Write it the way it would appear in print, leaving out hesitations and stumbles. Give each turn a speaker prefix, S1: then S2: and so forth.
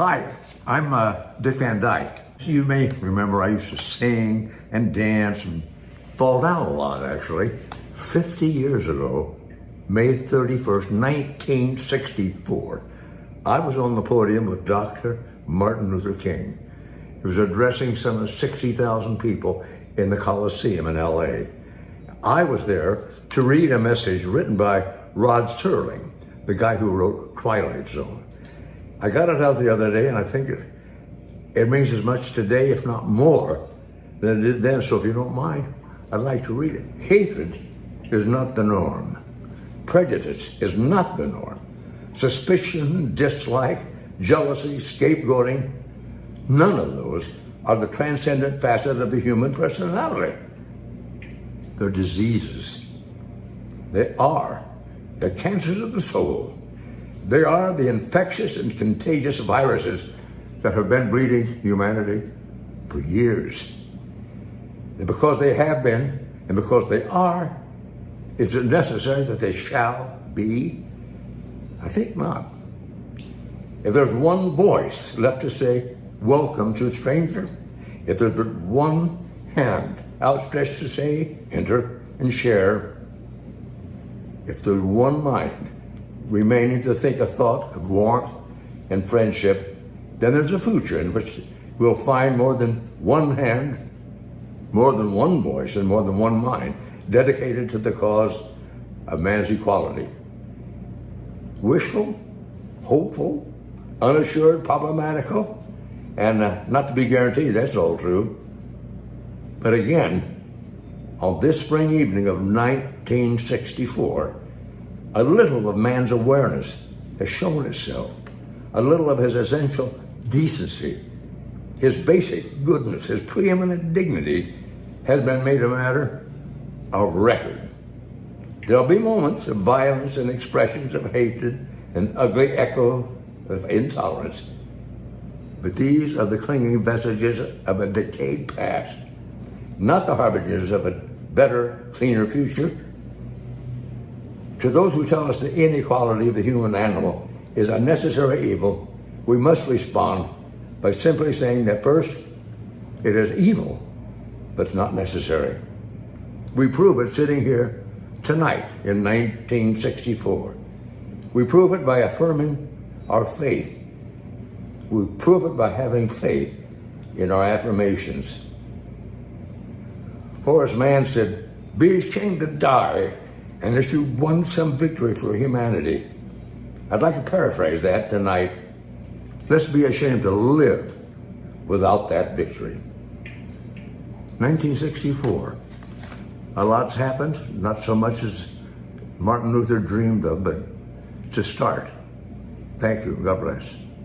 S1: Hi, I'm Dick Van Dyke. You may remember I used to sing and dance and fall down a lot, actually. 50 years ago, May 31st, 1964, I was on the podium with Dr. Martin Luther King. He was addressing some 60,000 people in the Coliseum in LA. I was there to read a message written by Rod Serling, the guy who wrote Twilight Zone. I got it out the other day, and I think it means as much today, if not more, than it did then. So if you don't mind, I'd like to read it. Hatred is not the norm. Prejudice is not the norm. Suspicion, dislike, jealousy, scapegoating, none of those are the transcendent facet of the human personality. They're diseases. They are the cancers of the soul. They are the infectious and contagious viruses that have been bleeding humanity for years. And because they have been, and because they are, is it necessary that they shall be? I think not. If there's one voice left to say, welcome to a stranger, if there's but one hand outstretched to say, enter and share, if there's one mind remaining to think a thought of warmth and friendship, then there's a future in which we'll find more than one hand, more than one voice, and more than one mind dedicated to the cause of man's equality. Wishful, hopeful, unassured, problematical, and not to be guaranteed, that's all true. But again, on this spring evening of 1964, a little of man's awareness has shown itself. A little of his essential decency, his basic goodness, his preeminent dignity has been made a matter of record. There'll be moments of violence and expressions of hatred and ugly echo of intolerance, but these are the clinging vestiges of a decayed past, not the harbingers of a better, cleaner future. To those who tell us the inequality of the human animal is a necessary evil, we must respond by simply saying that first, it is evil, but it's not necessary. We prove it sitting here tonight in 1964. We prove it by affirming our faith. We prove it by having faith in our affirmations. Horace Mann said, be ashamed to die unless you won some victory for humanity. I'd like to paraphrase that tonight. Let's be ashamed to live without that victory. 1964. A lot's happened, not so much as Martin Luther dreamed of, but to start. Thank you. God bless.